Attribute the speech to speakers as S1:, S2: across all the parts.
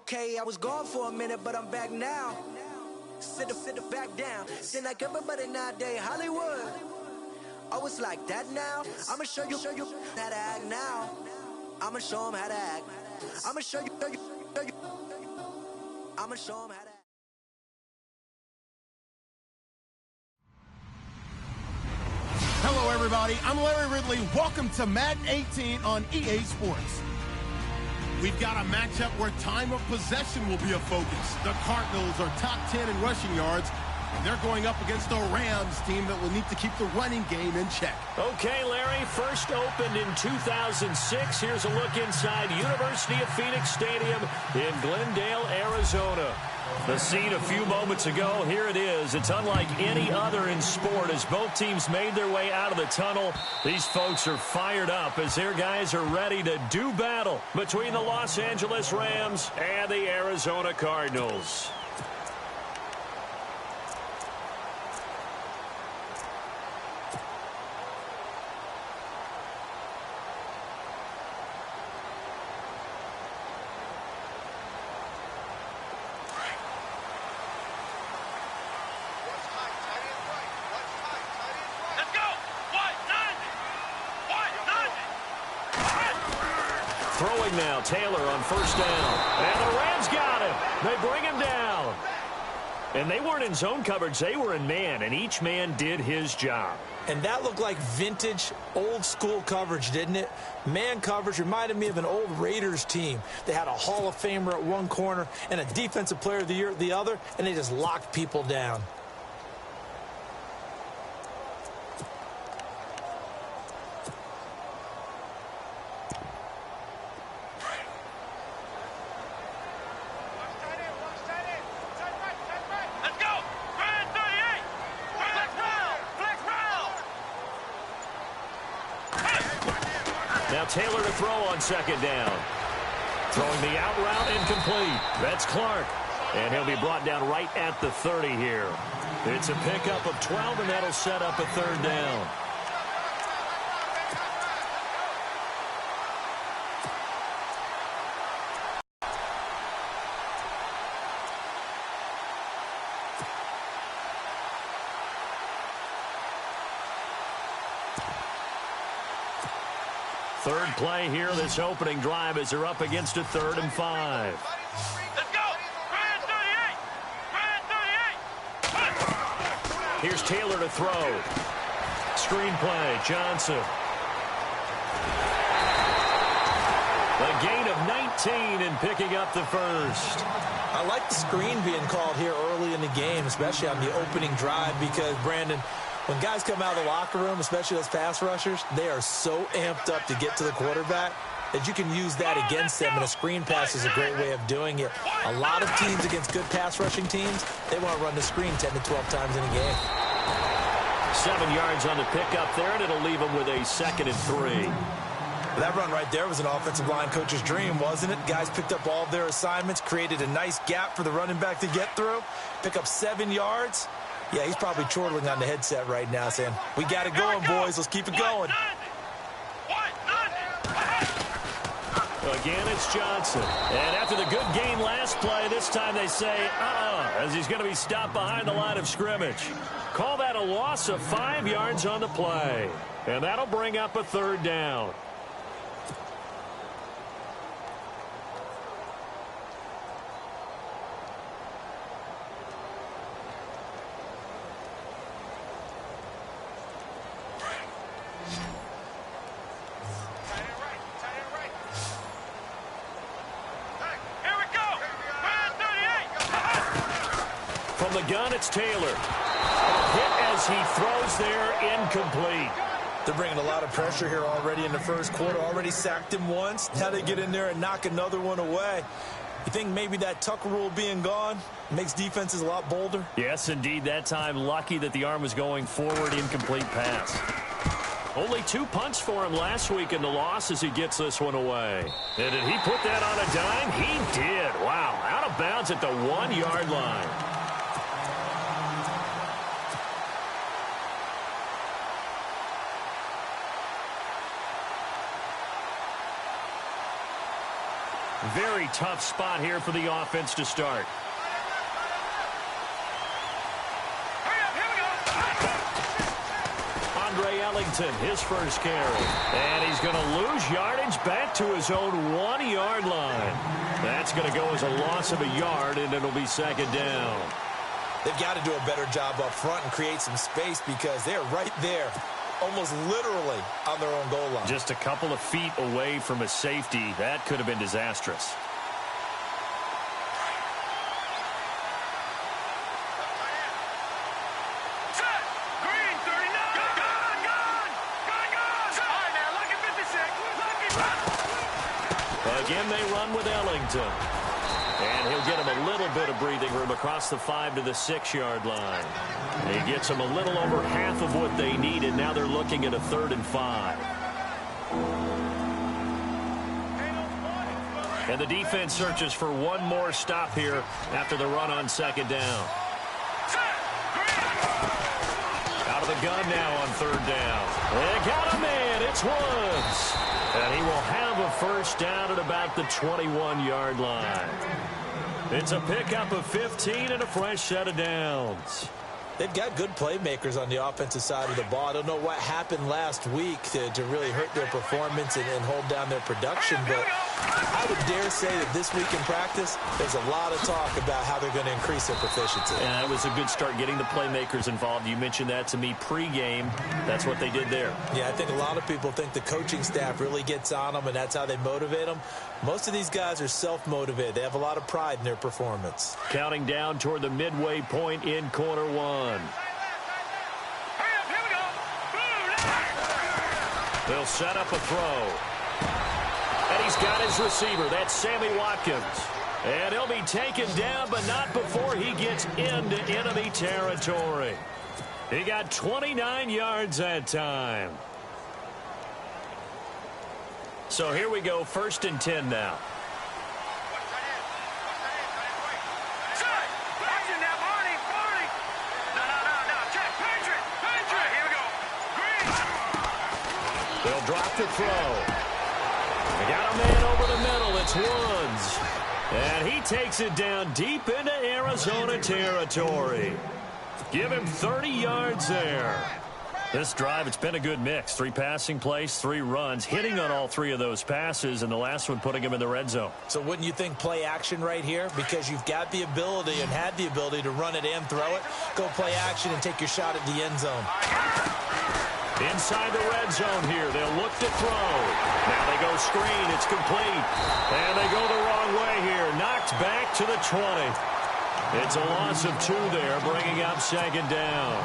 S1: Okay, I was gone for a minute, but I'm back now. Sit the back down. Seem like everybody nowadays, Hollywood. Oh, it's like that now? I'ma show you how to act now. I'ma show them how to act. I'ma show you. I'ma show them how to act.
S2: Hello, everybody. I'm Larry Ridley. Welcome to Madden 18 on EA Sports. We've got a matchup where time of possession will be a focus. The Cardinals are top 10 in rushing yards, and they're going up against the Rams team that will need to keep the running game in check.
S3: Okay, Larry, first opened in 2006. Here's a look inside University of Phoenix Stadium in Glendale, Arizona. The scene a few moments ago, here it is. It's unlike any other in sport as both teams made their way out of the tunnel. These folks are fired up as their guys are ready to do battle between the Los Angeles Rams and the Arizona Cardinals. Throwing now, Taylor on first down. And the Rams got him. They bring him down. And they weren't in zone coverage. They were in man, and each man did his job.
S4: And that looked like vintage, old-school coverage, didn't it? Man coverage reminded me of an old Raiders team. They had a Hall of Famer at one corner and a Defensive Player of the Year at the other, and they just locked people down.
S3: Now Taylor to throw on second down. Throwing the out route incomplete. That's Clark. And he'll be brought down right at the 30 here. It's a pickup of 12, and that'll set up a third down. Third play here, this opening drive as they're up against a 3rd and 5.
S5: Let's go! Ryan 38! Ryan 38!
S3: Here's Taylor to throw. Screen play, Johnson. A gain of 19 and picking up the first.
S4: I like the screen being called here early in the game, especially on the opening drive, because, Brandon, when guys come out of the locker room, especially those pass rushers, they are so amped up to get to the quarterback that you can use that against them, and a screen pass is a great way of doing it. A lot of teams against good pass rushing teams, they want to run the screen 10 to 12 times in a game.
S3: 7 yards on the pickup there, and it'll leave them with a 2nd and 3.
S4: That run right there was an offensive line coach's dream, wasn't it? Guys picked up all of their assignments, created a nice gap for the running back to get through, pick up 7 yards. Yeah, he's probably chortling on the headset right now saying, we got it going, boys. Let's keep it going.
S3: Again, it's Johnson. And after the good gain last play, this time they say, as he's going to be stopped behind the line of scrimmage. Call that a loss of 5 yards on the play. And that'll bring up a 3rd down. The gun, it's Taylor. Hit as he throws there, incomplete.
S4: They're bringing a lot of pressure here already in the first quarter. Already sacked him once. Now they get in there and knock another one away. You think maybe that Tucker rule being gone makes defenses a lot bolder?
S3: Yes, indeed. That time, lucky that the arm was going forward, incomplete pass. Only 2 punts for him last week in the loss as he gets this one away. And did he put that on a dime? He did. Wow, out of bounds at the 1-yard line. Very tough spot here for the offense to start. Ellington, his first carry. And he's going to lose yardage back to his own 1-yard line. That's going to go as a loss of a yard, and it'll be second down.
S4: They've got to do a better job up front and create some space because they're right there, almost literally on their own goal line.
S3: Just a couple of feet away from a safety. That could have been disastrous. Again, they run with Ellington. And he'll get him a little bit of breathing room across the 5 to the 6-yard line. And he gets them a little over half of what they needed. Now they're looking at a 3rd and 5. And the defense searches for one more stop here after the run on second down. Out of the gun now on 3rd down. They got a man. It's Woods. And he will have a first down at about the 21-yard line. It's a pickup of 15 and a fresh set of downs.
S4: They've got good playmakers on the offensive side of the ball. I don't know what happened last week to really hurt their performance and hold down their production, but I would dare say that this week in practice, there's a lot of talk about how they're going to increase their proficiency.
S3: And that was a good start, getting the playmakers involved. You mentioned that to me pregame. That's what they did there.
S4: Yeah, I think a lot of people think the coaching staff really gets on them, and that's how they motivate them. Most of these guys are self-motivated. They have a lot of pride in their performance.
S3: Counting down toward the midway point in quarter one. They'll set up a throw. And he's got his receiver. That's Sammy Watkins. And he'll be taken down, but not before he gets into enemy territory. He got 29 yards that time. So here we go, 1st and 10 now. They'll drop the throw. They got a man over the middle. It's Woods. And he takes it down deep into Arizona territory. Give him 30 yards there. This drive, it's been a good mix. 3 passing plays, 3 runs, hitting on all 3 of those passes, and the last one putting him in the red zone.
S4: So wouldn't you think play action right here? Because you've got the ability and had the ability to run it and throw it. Go play action and take your shot at the end zone.
S3: Inside the red zone here. They'll look to throw. Now they go screen. It's complete. And they go the wrong way here. Knocked back to the 20. It's a loss of 2 there, bringing up second down.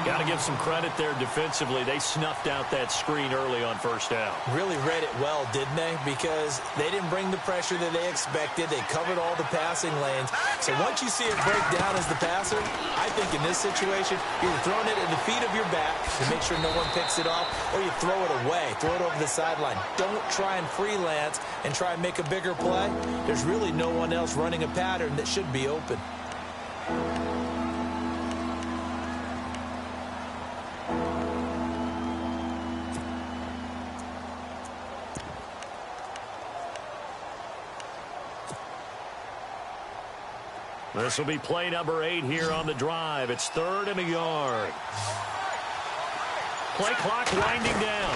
S3: Got to give some credit there defensively. They snuffed out that screen early on first down.
S4: Really read it well, didn't they? Because they didn't bring the pressure that they expected. They covered all the passing lanes. So once you see it break down as the passer, I think in this situation, you're throwing it at the feet of your back to make sure no one picks it off, or you throw it away, throw it over the sideline. Don't try and freelance and try and make a bigger play. There's really no one else running a pattern that should be open.
S3: This will be play number 8 here on the drive. It's 3rd and a yard. Play clock winding down.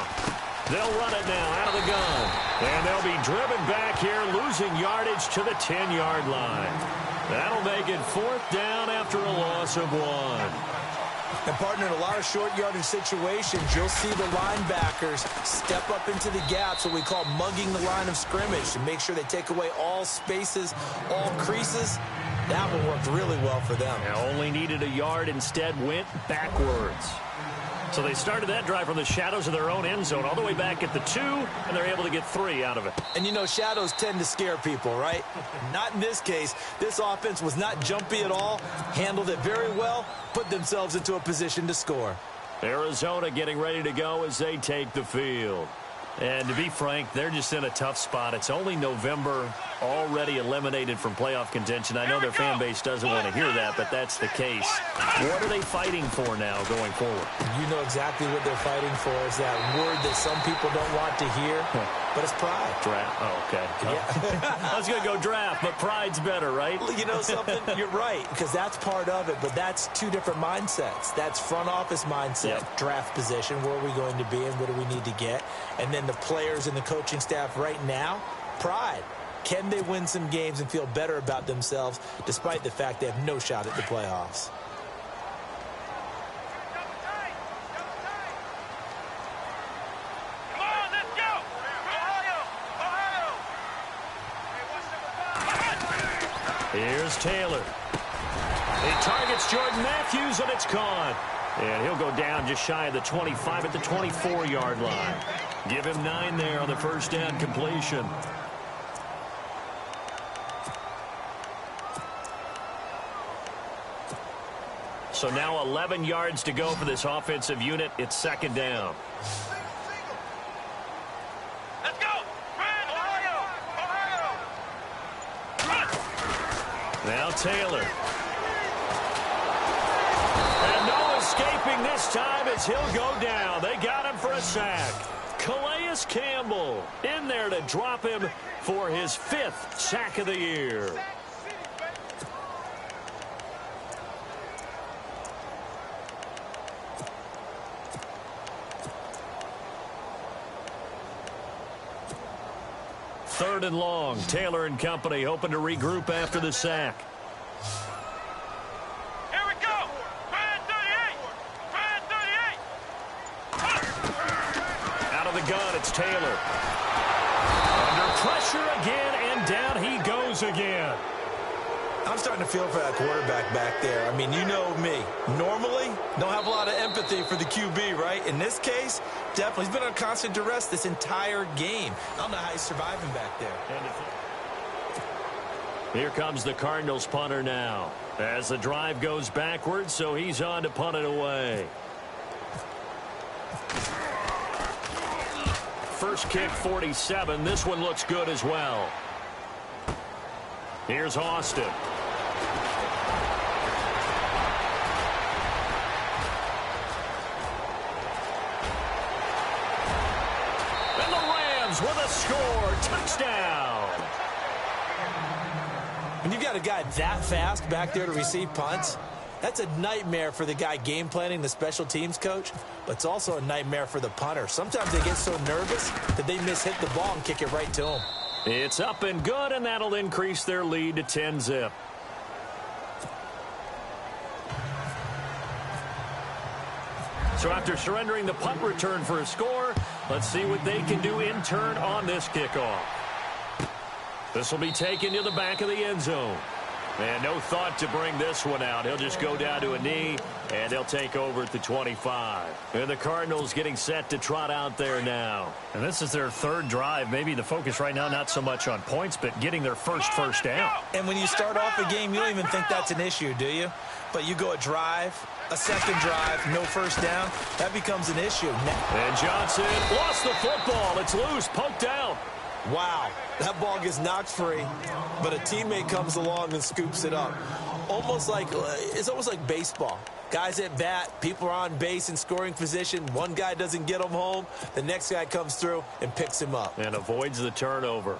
S3: They'll run it now out of the gun. And they'll be driven back here, losing yardage to the 10-yard line. That'll make it 4th down after a loss of 1.
S4: And, partner, in a lot of short yardage situations, you'll see the linebackers step up into the gaps, what we call mugging the line of scrimmage, to make sure they take away all spaces, all creases. That one worked really well for them.
S3: Only needed a yard, instead went backwards. So they started that drive from the shadows of their own end zone all the way back at the 2, and they're able to get 3 out of it.
S4: And, you know, shadows tend to scare people, right? Not in this case. This offense was not jumpy at all, handled it very well, put themselves into a position to score.
S3: Arizona getting ready to go as they take the field. And to be frank, they're just in a tough spot. It's only November. already eliminated from playoff contention. I know their fan base doesn't want to hear that, but that's the case. What are they fighting for now going forward?
S4: You know exactly what they're fighting for. Is that word that some people don't want to hear, but it's pride.
S3: Draft. Oh, okay.
S4: Yeah.
S3: I was going to go draft, but pride's better, right?
S4: You know something? You're right, because that's part of it, but that's two different mindsets. That's front office mindset, draft position, where are we going to be and what do we need to get? And then the players and the coaching staff right now, pride. Can they win some games and feel better about themselves despite the fact they have no shot at the playoffs?
S5: Come on, let's go! Ohio!
S3: Here's Taylor. He targets Jordan Matthews, and it's caught. And he'll go down just shy of the 25 at the 24-yard line. Give him 9 there on the first down completion. So now 11 yards to go for this offensive unit. It's second down.
S5: Let's go! Ohio! Ohio!
S3: Now Taylor. And no escaping this time as he'll go down. They got him for a sack. Calais Campbell in there to drop him for his 5th sack of the year. Third and long. Taylor and company hoping to regroup after the sack.
S5: Here we go! Brand 38! Brand 38!
S3: Out of the gun, it's Taylor. Under pressure again, and down he goes again.
S4: I'm starting to feel for that quarterback back there. I mean, you know me. Normally, don't have a lot of empathy for the QB, right? In this case, definitely. He's been on constant duress this entire game. I don't know how he's surviving back there.
S3: Here comes the Cardinals punter now. As the drive goes backwards, so he's on to punt it away. First kick, 47. This one looks good as well. Here's Austin. And the Rams with a score. Touchdown.
S4: When you got a guy that fast back there to receive punts, that's a nightmare for the guy game planning, the special teams coach, but it's also a nightmare for the punter. Sometimes they get so nervous that they hit the ball and kick it right to him.
S3: It's up and good, and that'll increase their lead to 10-zip. So after surrendering the punt return for a score, let's see what they can do in turn on this kickoff. This will be taken to the back of the end zone. And no thought to bring this one out. He'll just go down to a knee, and they'll take over at the 25. And the Cardinals getting set to trot out there now.
S6: And this is their third drive. Maybe the focus right now not so much on points, but getting their first down.
S4: And when you start off a game, you don't even think that's an issue, do you? But you go a drive, a second drive, no first down, that becomes an issue.
S3: And Johnson lost the football. It's loose, poked out.
S4: Wow, that ball gets knocked free, but a teammate comes along and scoops it up. It's almost like baseball. Guys at bat, people are on base in scoring position. One guy doesn't get him home. The next guy comes through and picks him up.
S3: And avoids the turnover.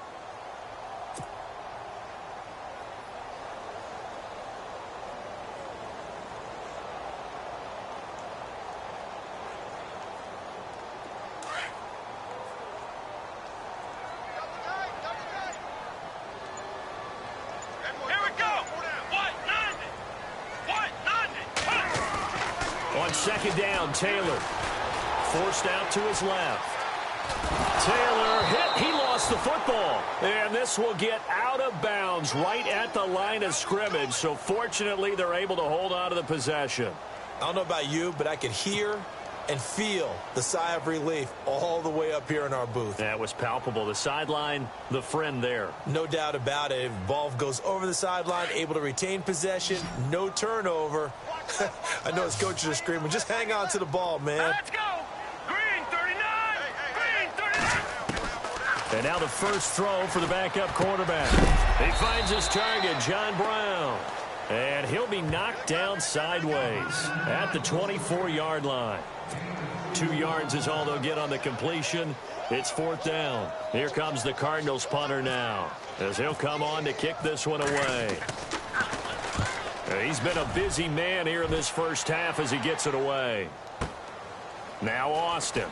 S3: Second down, Taylor. Forced out to his left. Taylor hit. He lost the football. And this will get out of bounds right at the line of scrimmage. So fortunately, they're able to hold on to the possession.
S4: I don't know about you, but I could hear and feel the sigh of relief all the way up here in our booth.
S3: That was palpable. The sideline, the friend there.
S4: No doubt about it. Ball goes over the sideline, able to retain possession, no turnover. I know his coaches are screaming, just hang on to the ball, man.
S5: Let's go! Green 39! Green 39!
S3: And now the first throw for the backup quarterback. He finds his target, John Brown. And he'll be knocked down sideways at the 24-yard line. 2 yards is all they'll get on the completion. It's 4th down. Here comes the Cardinals punter now, as he'll come on to kick this one away. He's been a busy man here in this first half as he gets it away. Now Austin.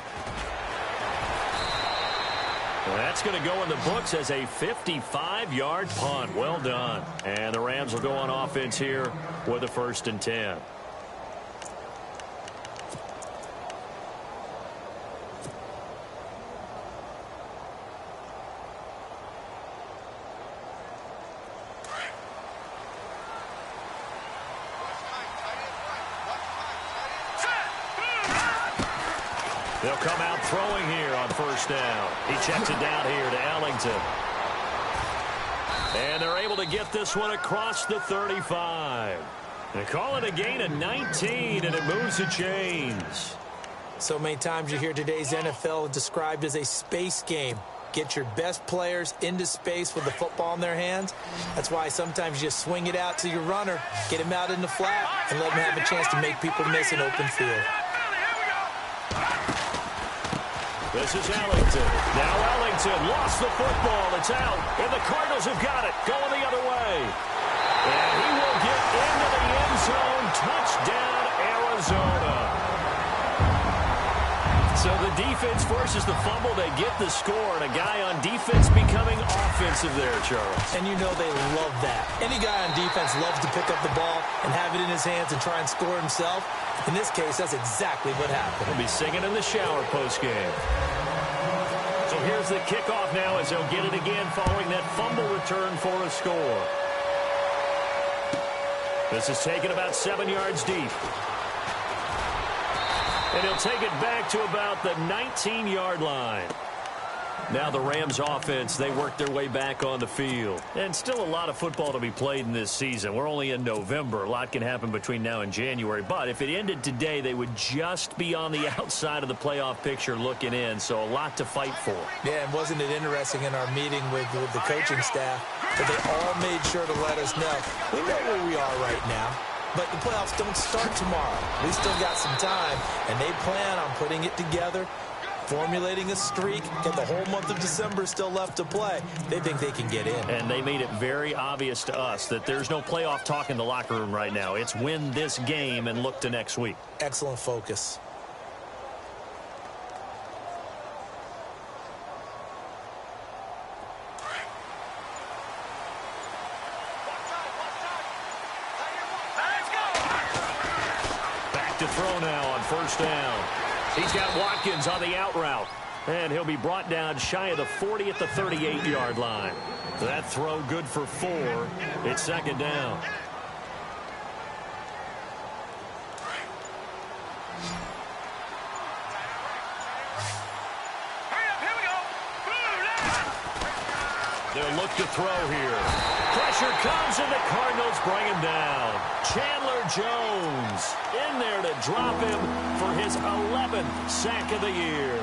S3: That's going to go in the books as a 55-yard punt. Well done. And the Rams will go on offense here with a 1st and 10. They'll come out throwing here on 1st down. He checks it down here to Ellington. And they're able to get this one across the 35. They call it a gain of 19, and it moves the chains.
S4: So many times you hear today's NFL described as a space game. Get your best players into space with the football in their hands. That's why sometimes you just swing it out to your runner, get him out in the flat, and let him have a chance to make people miss an open field.
S3: This is Ellington. Now Ellington lost the football. It's out. And the Cardinals have got it. Going the other way. And he will get into the end zone. Touchdown, Arizona. So the defense forces the fumble. They get the score. And a guy on defense becoming offensive there, Charles.
S4: And you know they love that. Any guy on defense loves to pick up the ball and have it in his hands and try and score himself. In this case, that's exactly what happened.
S3: He'll be singing in the shower postgame. So here's the kickoff now as they'll get it again following that fumble return for a score. This is taken about 7 yards deep. And he'll take it back to about the 19-yard line. Now the Rams offense, they work their way back on the field. And still a lot of football to be played in this season. We're only in November. A lot can happen between now and January. But if it ended today, they would just be on the outside of the playoff picture looking in. So a lot to fight for.
S4: Yeah, and wasn't it interesting in our meeting with the coaching staff that they all made sure to let us know, we know where we are right now. But the playoffs don't start tomorrow. We still got some time, and they plan on putting it together, formulating a streak, get the whole month of December still left to play. They think they can get in.
S3: And they made it very obvious to us that there's no playoff talk in the locker room right now. It's win this game and look to next week.
S4: Excellent focus.
S3: Back to throw now on 1st down. He's got Watkins on the out route. And he'll be brought down shy of the 40 at the 38-yard line. That throw good for 4. It's 2nd down. They'll look to throw here. Pressure comes, and the Cardinals bring him down. Chandler Jones in there to drop him for his 11th sack of the year.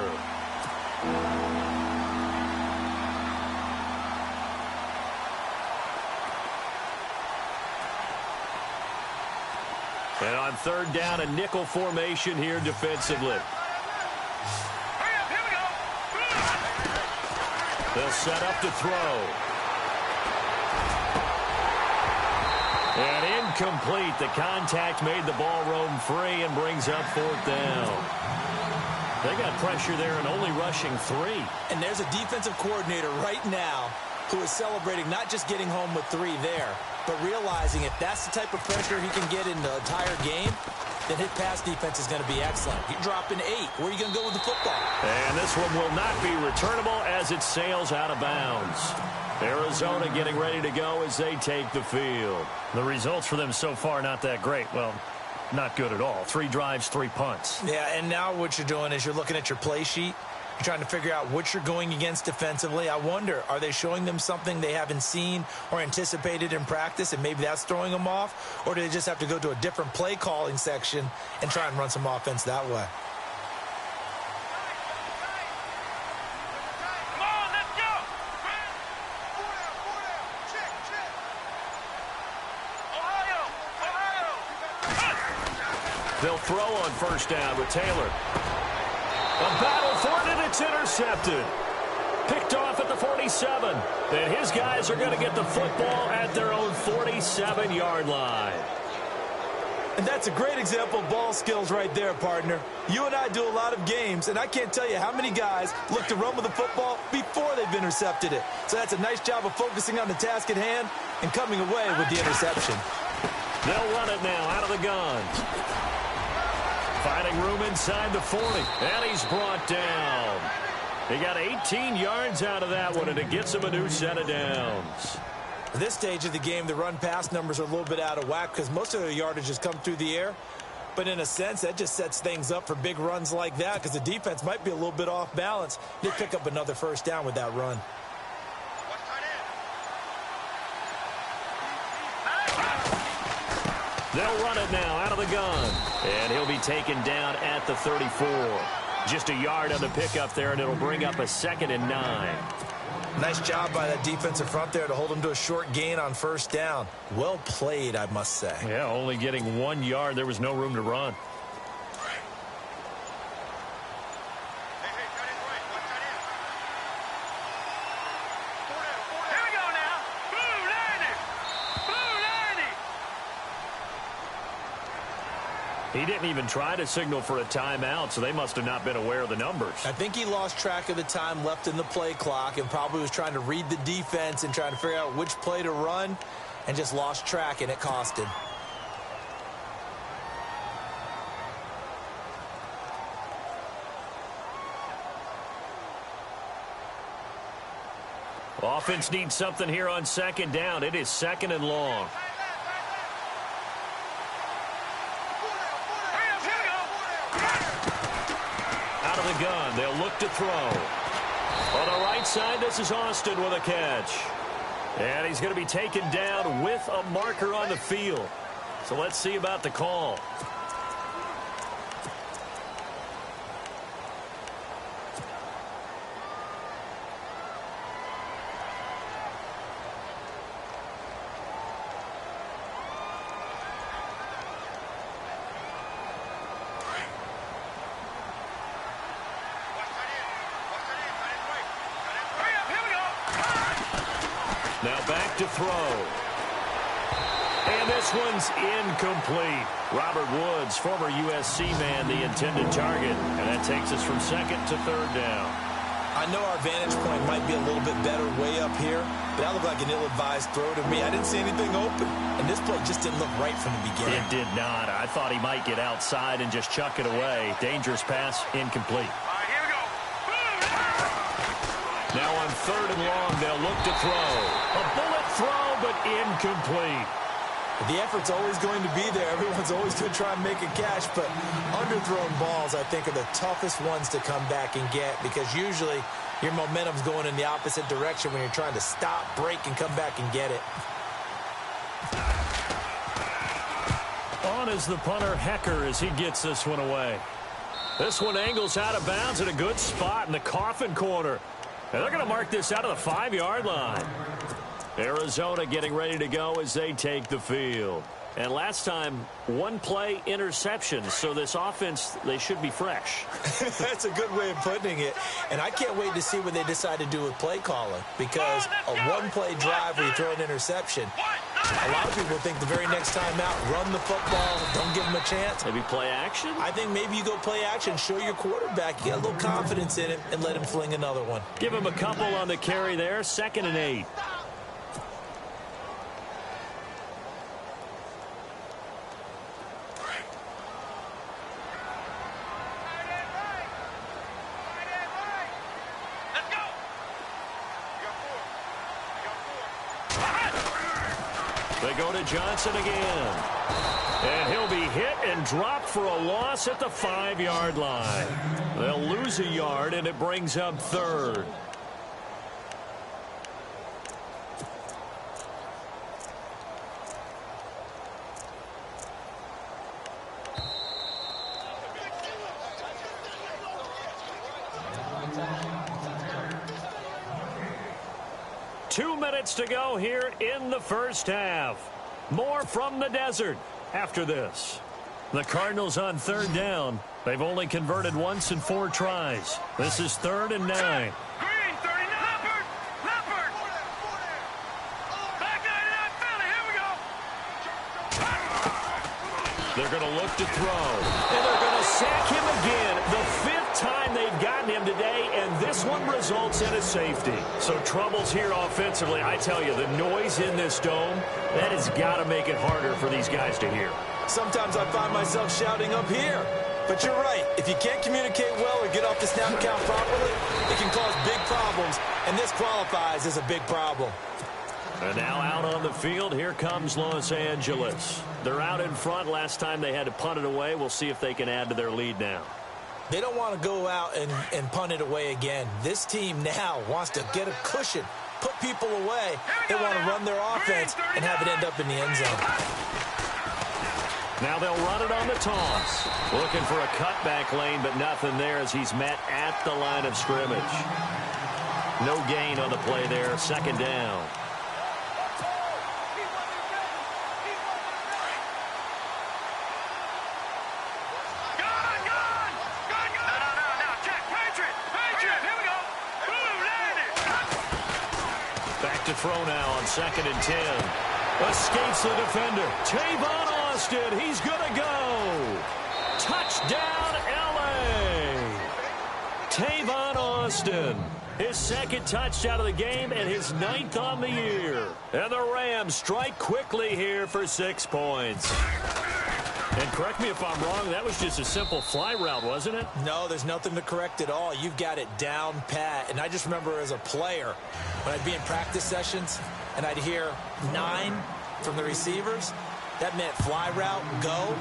S3: And on 3rd down, a nickel formation here defensively. They'll set up to throw. And incomplete. The contact made the ball roam free and brings up 4th down. They got pressure there and only rushing 3.
S4: And there's a defensive coordinator right now who is celebrating not just getting home with 3 there, but realizing if that's the type of pressure he can get in the entire game, then his pass defense is going to be excellent. You're dropping 8. Where are you going to go with the football?
S3: And this one will not be returnable as it sails out of bounds. Arizona getting ready to go as they take the field. The results for them so far not that great. Well, not good at all. 3 drives, 3 punts.
S4: Yeah, and now what you're doing is you're looking at your play sheet. You're trying to figure out what you're going against defensively. I wonder, are they showing them something they haven't seen or anticipated in practice, and maybe that's throwing them off? Or do they just have to go to a different play calling section and try and run some offense that way?
S5: Come on, let's go!
S3: They'll throw on first down with Taylor. A battle for it, and it's intercepted. Picked off at the 47. And his guys are going to get the football at their own 47-yard line.
S4: And that's a great example of ball skills right there, partner. You and I do a lot of games, and I can't tell you how many guys look to run with the football before they've intercepted it. So that's a nice job of focusing on the task at hand and coming away with the interception.
S3: They'll run it now out of the gun. Finding room inside the 40. And he's brought down. He got 18 yards out of that one, and it gets him a new set of downs.
S4: At this stage of the game, the run-pass numbers are a little bit out of whack because most of their yardage has come through the air. But in a sense, that just sets things up for big runs like that because the defense might be a little bit off balance. They pick up another first down with that run.
S3: They'll run it now out of the gun. And he'll be taken down at the 34. Just a yard on the pickup there, and it'll bring up a 2nd and 9.
S4: Nice job by that defensive front there to hold him to a short gain on first down. Well played, I must say.
S3: Yeah, only getting 1 yard. There was no room to run. He didn't even try to signal for a timeout, so they must have not been aware of the numbers.
S4: I think he lost track of the time left in the play clock and probably was trying to read the defense and trying to figure out which play to run and just lost track, and it cost him.
S3: Offense needs something here on 2nd down. It is 2nd and long. Gun. They'll look to throw. On the right side, this is Austin with a catch. And he's going to be taken down with a marker on the field. So let's see about the call. Now back to throw. And this one's incomplete. Robert Woods, former USC man, the intended target. And that takes us from 2nd to 3rd down.
S4: I know our vantage point might be a little bit better way up here, but that looked like an ill-advised throw to me. I didn't see anything open, and this play just didn't look right from the beginning.
S3: It did not. I thought he might get outside and just chuck it away. Dangerous pass, incomplete.
S5: All right, here we go.
S3: Now on 3rd and long, they'll look to throw. A bullet throw, but incomplete.
S4: The effort's always going to be there. Everyone's always going to try and make a catch, but underthrown balls, I think, are the toughest ones to come back and get because usually your momentum's going in the opposite direction when you're trying to stop, break, and come back and get it.
S3: On is the punter, Hecker, as he gets this one away. This one angles out of bounds at a good spot in the coffin corner. And they're going to mark this out of the 5-yard line. Arizona getting ready to go as they take the field. And last time, 1-play interception. So this offense, they should be fresh.
S4: That's a good way of putting it. And I can't wait to see what they decide to do with play calling. Because a 1-play drive where you throw an interception, a lot of people think the very next time out, run the football, don't give them a chance.
S3: Maybe play action?
S4: I think maybe you go play action, show your quarterback, you got a little confidence in him, and let him fling another one.
S3: Give him a couple on the carry there. 2nd and 8. They go to Johnson again. And he'll be hit and dropped for a loss at the 5-yard line. They'll lose a yard, and it brings up 3rd. Two minutes to go here in the first half. More from the desert after this. The Cardinals on third down. They've only converted once in 4 tries. This is 3rd and 9.
S5: Green, 39. Leopard. Back 99, Philly. Here we go.
S3: They're going to look to throw. And they're going to sack him again. The 5th time they've gotten him today, and this one results in a safety. So troubles here offensively. I tell you, the noise in this dome, that has got to make it harder for these guys to hear.
S4: Sometimes I find myself shouting up here. But you're right. If you can't communicate well or get off the snap count properly, it can cause big problems, and this qualifies as a big problem.
S3: And now out on the field, here comes Los Angeles. They're out in front. Last time they had to punt it away. We'll see if they can add to their lead now.
S4: They don't want to go out and punt it away again. This team now wants to get a cushion, put people away. They want to run their offense and have it end up in the end zone.
S3: Now they'll run it on the toss. Looking for a cutback lane, but nothing there as he's met at the line of scrimmage. No gain on the play there. 2nd down. Back to throw now on 2nd and 10. Escapes the defender. Tavon Austin, he's going to go. Touchdown, L.A. Tavon Austin, his 2nd touchdown of the game and his 9th on the year. And the Rams strike quickly here for 6 points. And correct me if I'm wrong, that was just a simple fly route, wasn't it?
S4: No, there's nothing to correct at all. You've got it down pat. And I just remember as a player, when I'd be in practice sessions and I'd hear 9 from the receivers, that meant fly route, go,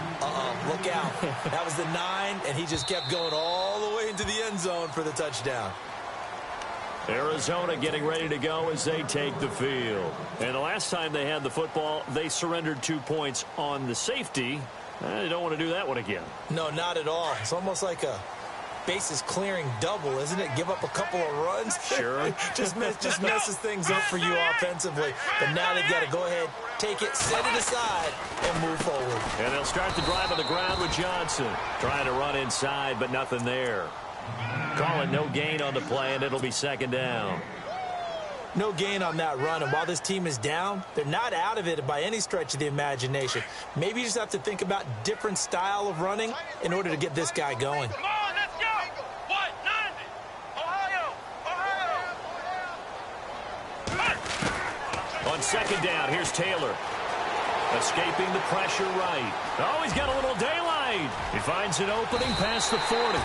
S4: look out. That was the 9, and he just kept going all the way into the end zone for the touchdown.
S3: Arizona getting ready to go as they take the field. And the last time they had the football, they surrendered 2 points on the safety. They don't want to do that one again.
S4: No, not at all. It's almost like a bases clearing double, isn't it? Give up a couple of runs.
S3: Sure.
S4: just messes things up for you offensively. But now they've got to go ahead, take it, set it aside, and move forward.
S3: And they'll start the drive on the ground with Johnson. Trying to run inside, but nothing there. Call it no gain on the play, and it'll be 2nd down.
S4: No gain on that run, and while this team is down, they're not out of it by any stretch of the imagination. Maybe you just have to think about different style of running in order to get this guy going.
S5: Come on, let's go. What? 90. Ohio.
S3: On 2nd down, here's Taylor. Escaping the pressure right. Oh, he's got a little daylight. He finds an opening past the 40.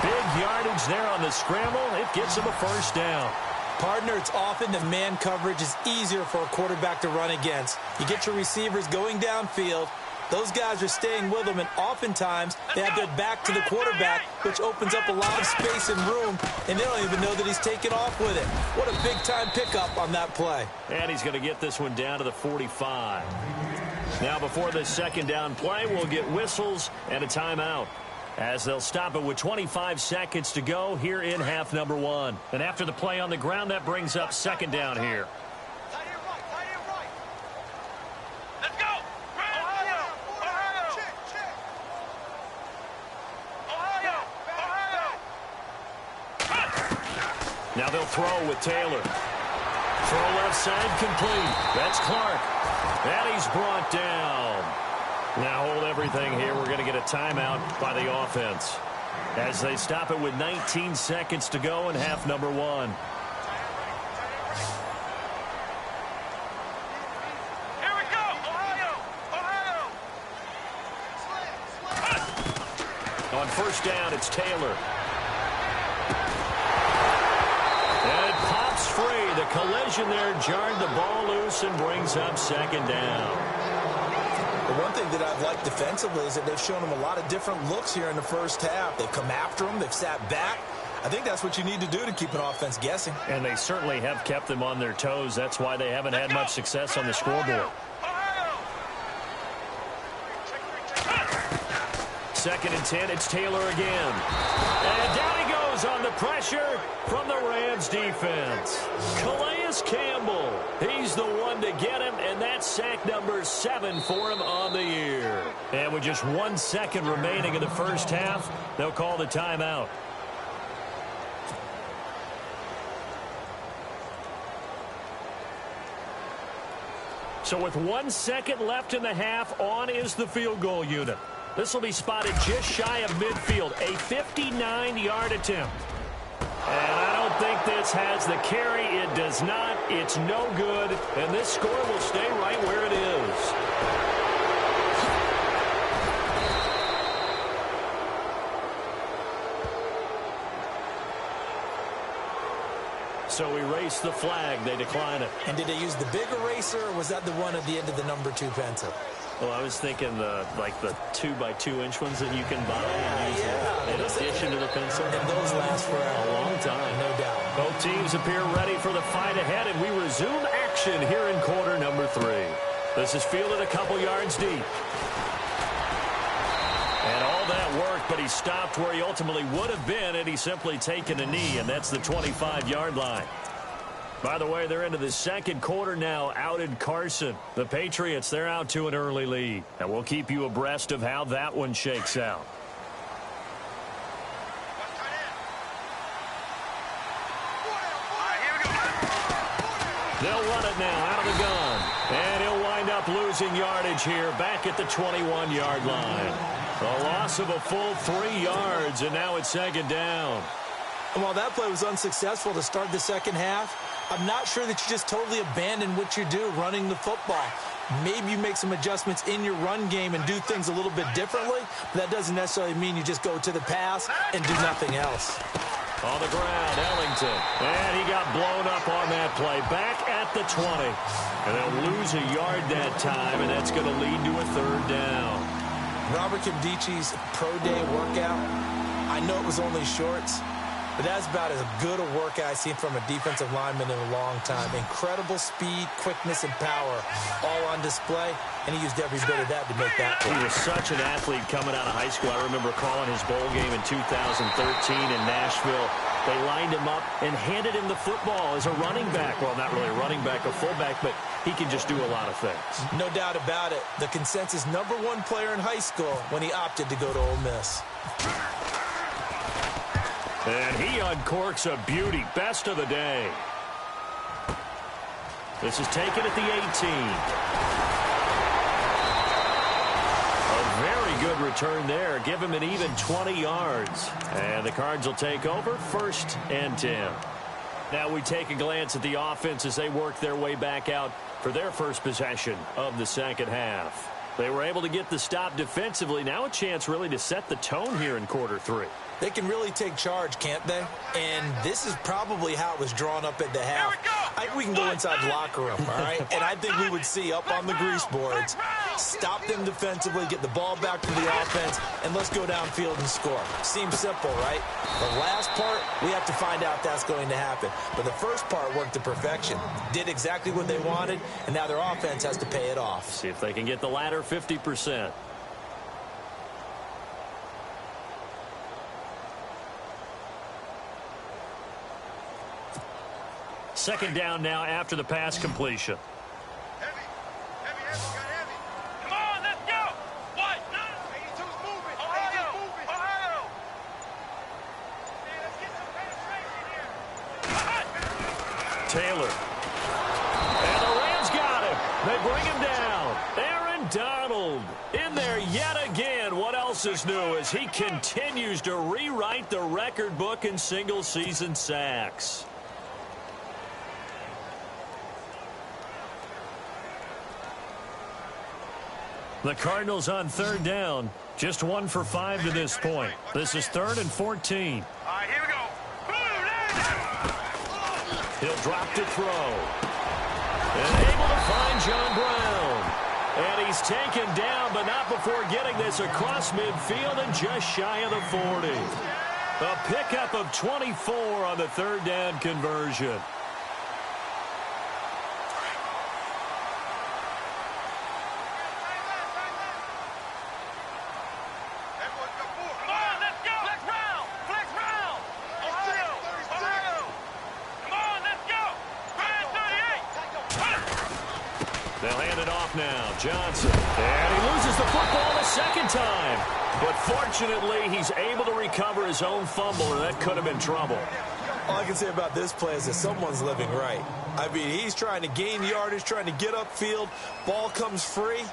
S3: Big yardage there on the scramble. It gets him a 1st down.
S4: Partner, it's often the man coverage is easier for a quarterback to run against. You get your receivers going downfield. Those guys are staying with them, and oftentimes they have their back to the quarterback, which opens up a lot of space and room, and they don't even know that he's taken off with it. What a big-time pickup on that play.
S3: And he's going to get this one down to the 45. Now, before this 2nd down play, we'll get whistles and a timeout, as they'll stop it with 25 seconds to go here in half number 1. And after the play on the ground, that brings up 2nd down here.
S5: Tight end right. Let's go. Ohio.
S3: Now they'll throw with Taylor. Throw left side complete. That's Clark. And he's brought down. Now hold everything here. We're going to get a timeout by the offense as they stop it with 19 seconds to go in half number 1.
S5: Here we go. Ohio.
S3: On 1st down, it's Taylor. And it pops free. The collision there jarred the ball loose and brings up 2nd down.
S4: The one thing that I've liked defensively is that they've shown him a lot of different looks here in the 1st half. They've come after him. They've sat back. I think that's what you need to do to keep an offense guessing.
S3: And they certainly have kept them on their toes. That's why they haven't had much success on the scoreboard. 2nd and 10, it's Taylor again. And down he goes on the pressure from the Rams defense. Calais Campbell. He's the one to get him, and that's sack number 7 for him on the year. And with just 1 second remaining in the first half, they'll call the timeout. So with 1 second left in the half, on is the field goal unit. This will be spotted just shy of midfield, a 59-yard attempt. And I don't think this has the carry. It does not. It's no good. And this score will stay right where it is. So we race the flag. They decline it.
S4: And did they use the big eraser, or was that the one at the end of the number 2 pencil?
S6: Well, I was thinking like the 2x2-inch ones that you can buy and use in addition to the pencil.
S4: And those last for a long time, no doubt.
S3: Both teams appear ready for the fight ahead, and we resume action here in quarter number 3. This is fielded a couple yards deep. And all that worked, but he stopped where he ultimately would have been had he simply taken a knee, and that's the 25-yard line. By the way, they're into the second quarter now, out in Carson. The Patriots, they're out to an early lead. And we'll keep you abreast of how that one shakes out. They'll run it now out of the gun. And he'll wind up losing yardage here back at the 21-yard line. A loss of a full 3 yards, and now it's second down.
S4: And while that play was unsuccessful to start the second half, I'm not sure that you just totally abandon what you do running the football. Maybe you make some adjustments in your run game and do things a little bit differently, but that doesn't necessarily mean you just go to the pass and do nothing else.
S3: On the ground, Ellington. And he got blown up on that play. Back at the 20. And they'll lose a yard that time, and that's going to lead to a third down.
S4: Robert Kimdichi's pro day workout, I know it was only shorts, but that's about as good a workout I've seen from a defensive lineman in a long time. Incredible speed, quickness, and power all on display, and he used every bit of that to make that play.
S3: He was such an athlete coming out of high school. I remember calling his bowl game in 2013 in Nashville. They lined him up and handed him the football as a running back. Well, not really a running back, a fullback, but he can just do a lot of things.
S4: No doubt about it. The consensus #1 player in high school when he opted to go to Ole Miss.
S3: And he uncorks a beauty. Best of the day. This is taken at the 18. A very good return there. Give him an even 20 yards. And the Cards will take over 1st and 10. Now we take a glance at the offense as they work their way back out for their first possession of the second half. They were able to get the stop defensively. Now a chance really to set the tone here in quarter 3.
S4: They can really take charge, can't they? And this is probably how it was drawn up at the half. We can go inside the locker room, all right? And I think we would see up on the grease boards, stop them defensively, get the ball back to the offense, and let's go downfield and score. Seems simple, right? The last part, we have to find out if that's going to happen. But the first part worked to perfection. Did exactly what they wanted, and now their offense has to pay it off.
S3: See if they can get the latter 50%. Second down now after the pass completion.
S5: Heavy, got heavy. Come on, let's go. What? 82's moving. Ohio. Hey, let's get some penetration here.
S3: Taylor. And the Rams got him. They bring him down. Aaron Donald in there yet again. What else is new as he continues to rewrite the record book in single-season sacks. The Cardinals on third down. Just 1 for 5 to this point. This is 3rd and 14.
S5: All right, here we go.
S3: He'll drop to throw. And able to find John Brown. And he's taken down, but not before getting this across midfield and just shy of the 40. A pickup of 24 on the third down conversion. They'll hand it off now. Johnson. And he loses the football the second time. But fortunately, he's able to recover his own fumble, and that could have been trouble.
S4: All I can say about this play is that someone's living right. I mean, he's trying to gain yardage, trying to get upfield. Ball comes free.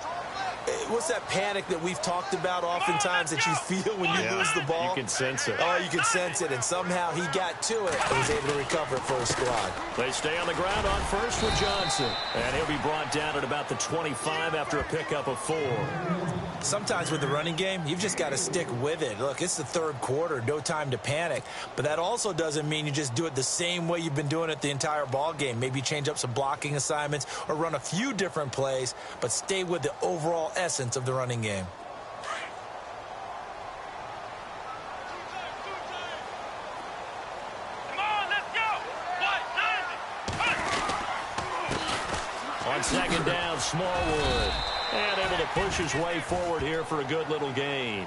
S4: What's that panic that we've talked about oftentimes that you feel when you lose the ball?
S3: You can sense it.
S4: Oh, you can sense it, and somehow he got to it and was able to recover it for his squad.
S3: They stay on the ground on first with Johnson. And he'll be brought down at about the 25 after a pickup of 4.
S4: Sometimes with the running game, you've just got to stick with it. Look, it's the third quarter, no time to panic. But that also doesn't mean you just do it the same way you've been doing it the entire ball game. Maybe change up some blocking assignments or run a few different plays, but stay with the overall essence of the running game.
S5: Come on, let's go.
S3: On second down, Smallwood. And able to push his way forward here for a good little gain.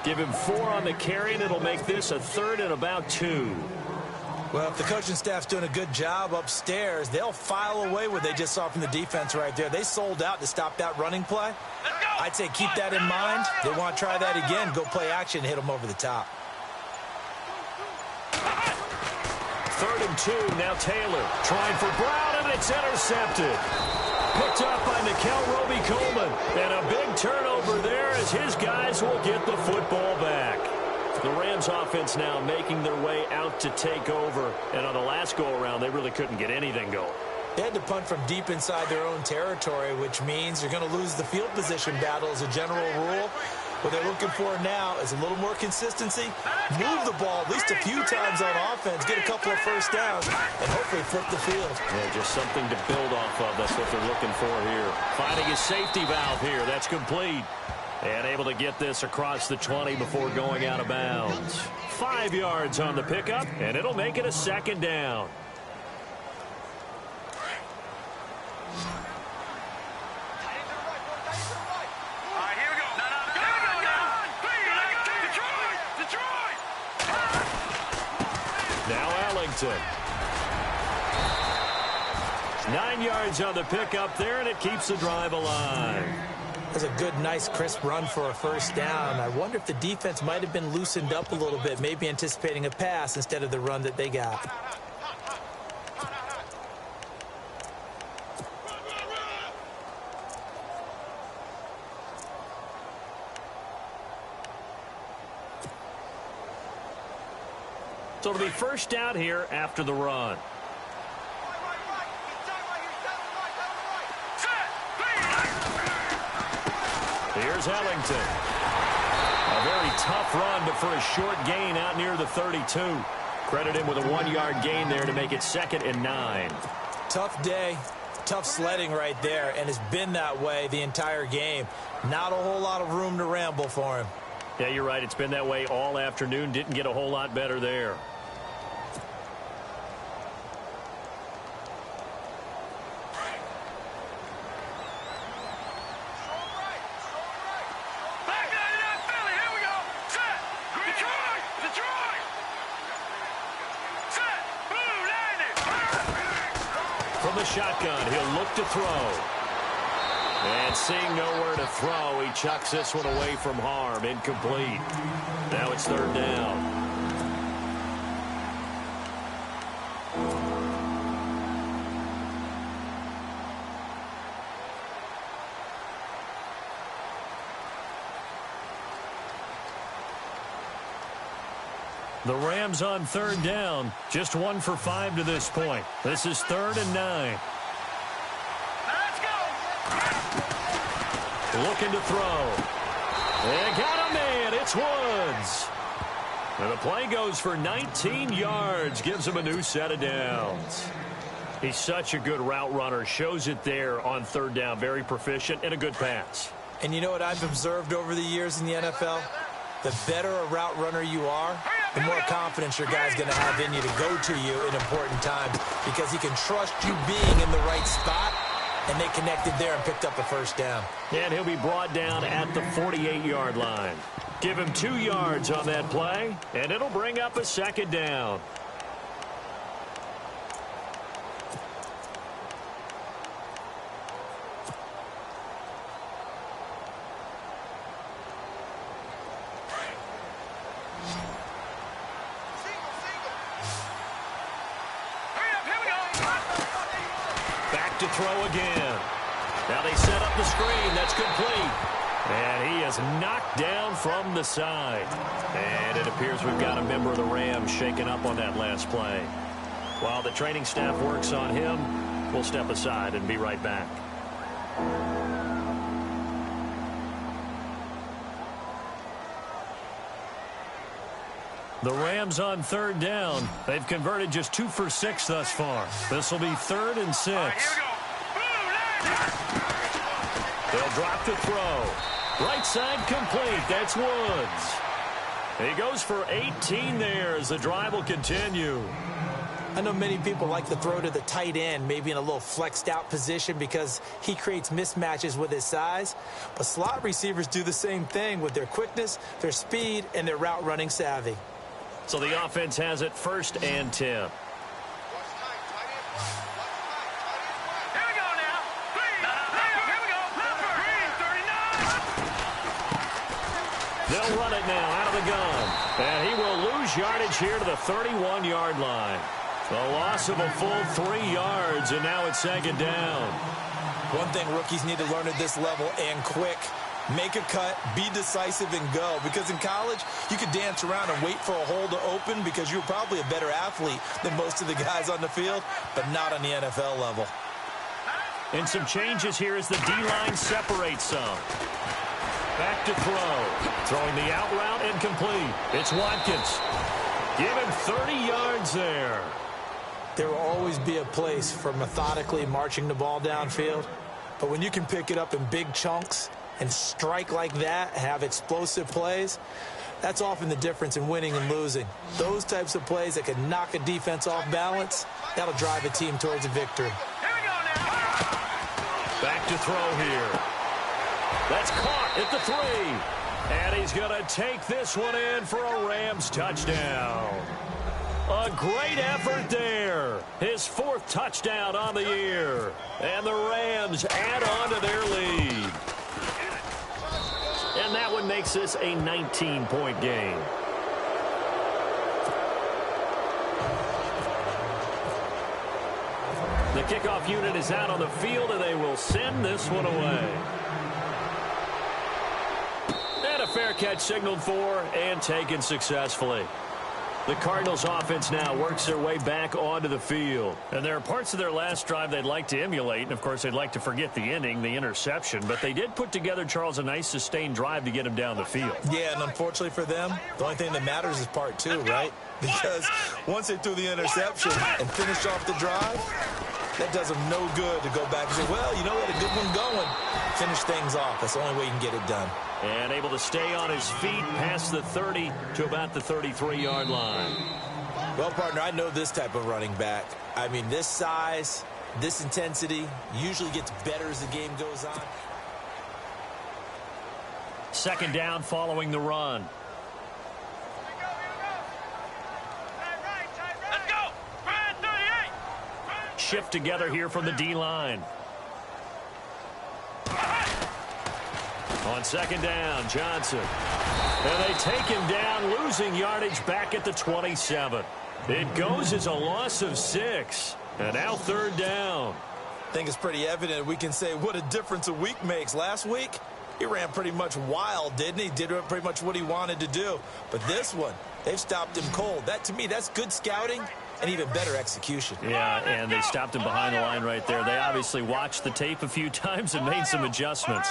S3: Give him 4 on the carry, and it'll make this a 3rd and about 2.
S4: Well, if the coaching staff's doing a good job upstairs, they'll file away what they just saw from the defense right there. They sold out to stop that running play. I'd say keep that in mind. They want to try that again. Go play action, hit them over the top.
S3: 3rd and 2, now Taylor trying for Brown, and it's intercepted. Picked up by Nickel Roby-Coleman. And a big turnover there as his guys will get the football back. The Rams offense now making their way out to take over. And on the last go-around, they really couldn't get anything going.
S4: They had to punt from deep inside their own territory, which means you're going to lose the field position battle as a general rule. What they're looking for now is a little more consistency. Move the ball at least a few times on offense, get a couple of first downs, and hopefully flip the field.
S3: Yeah, just something to build off of. That's what they're looking for here. Finding his safety valve here. That's complete. And able to get this across the 20 before going out of bounds. 5 yards on the pickup, and it'll make it a 2nd down. Now Ellington. 9 yards on the pickup there, and it keeps the drive alive.
S4: That's a good, nice, crisp run for a first down. I wonder if the defense might have been loosened up a little bit, maybe anticipating a pass instead of the run that they got.
S3: So it'll be first down here after the run. Here's Ellington. A very tough run, but for a short gain out near the 32. Credit him with a 1-yard gain there to make it 2nd and 9.
S4: Tough day, tough sledding right there, and it's been that way the entire game. Not a whole lot of room to ramble for him.
S3: Yeah, you're right. It's been that way all afternoon. Didn't get a whole lot better there. From the shotgun, he'll look to throw. And seeing nowhere to throw, he chucks this one away from harm. Incomplete. Now it's 3rd down. The Rams on 3rd down. Just 1 for 5 to this point. This is 3rd and 9.
S5: Let's go.
S3: Looking to throw. And got a man. It's Woods. And the play goes for 19 yards. Gives him a new set of downs. He's such a good route runner. Shows it there on 3rd down. Very proficient and a good pass.
S4: And you know what I've observed over the years in the NFL? The better a route runner you are, the more confidence your guy's going to have in you to go to you in important times because he can trust you being in the right spot, and they connected there and picked up a first down.
S3: And he'll be brought down at the 48-yard line. Give him 2 yards on that play, and it'll bring up a 2nd down. Back to throw again. Now they set up the screen. That's complete. And he is knocked down from the side. And it appears we've got a member of the Rams shaken up on that last play. While the training staff works on him, we'll step aside and be right back. The Rams on third down. They've converted just 2 for 6 thus far. This will be 3rd and 6. They'll drop to throw. Right side complete. That's Woods. He goes for 18 there as the drive will continue.
S4: I know many people like to throw to the tight end, maybe in a little flexed out position because he creates mismatches with his size. But slot receivers do the same thing with their quickness, their speed, and their route running savvy.
S3: So the offense has it 1st and 10. They'll run it now out of the gun. And he will lose yardage here to the 31-yard line. A loss of a full 3 yards, and now it's 2nd down.
S4: One thing rookies need to learn at this level and quick. Make a cut, be decisive, and go. Because in college, you could dance around and wait for a hole to open because you're probably a better athlete than most of the guys on the field, but not on the NFL level.
S3: And some changes here as the D-line separates some. Back to throw. Throwing the out route incomplete. It's Watkins. Give him 30 yards there.
S4: There will always be a place for methodically marching the ball downfield. But when you can pick it up in big chunks and strike like that, have explosive plays, that's often the difference in winning and losing. Those types of plays that can knock a defense off balance, that'll drive a team towards a victory.
S3: Back to throw here. That's caught at the 3. And he's going to take this one in for a Rams touchdown. A great effort there. His 4th touchdown on the year. And the Rams add on to their lead. And that one makes this a 19-point game. The kickoff unit is out on the field, and they will send this one away. And a fair catch signaled for and taken successfully. The Cardinals offense now works their way back onto the field. And there are parts of their last drive they'd like to emulate. And, of course, they'd like to forget the ending, the interception. But they did put together, Charles, a nice sustained drive to get him down the field.
S4: Yeah, and unfortunately for them, the only thing that matters is part 2, right? Because once they threw the interception and finished off the drive, that does them no good to go back and say, well, you know what, a good one going. Finish things off. That's the only way you can get it done.
S3: And able to stay on his feet past the 30 to about the 33-yard line.
S4: Well, partner, I know this type of running back. I mean, this size, this intensity usually gets better as the game goes on.
S3: 2nd down following the run.
S5: Let's go! 38!
S3: Shift together here from the D-line. On 2nd down, Johnson. And they take him down, losing yardage back at the 27. It goes as a loss of 6. And now 3rd down.
S4: I think it's pretty evident we can say what a difference a week makes. Last week, he ran pretty much wild, didn't he? Did pretty much what he wanted to do. But this one, they've stopped him cold. That, to me, that's good scouting and even better execution.
S3: Yeah, and they stopped him behind the line right there. They obviously watched the tape a few times and made some adjustments.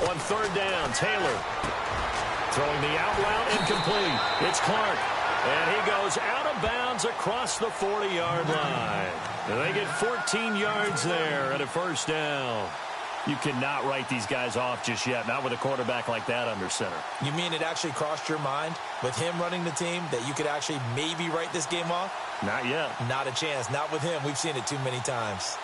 S3: On 3rd down, Taylor throwing the out route incomplete. It's Clark, and he goes out of bounds across the 40-yard line. And they get 14 yards there at a 1st down. You cannot write these guys off just yet, not with a quarterback like that under center.
S4: You mean it actually crossed your mind with him running the team that you could actually maybe write this game off?
S3: Not yet.
S4: Not a chance. Not with him. We've seen it too many times.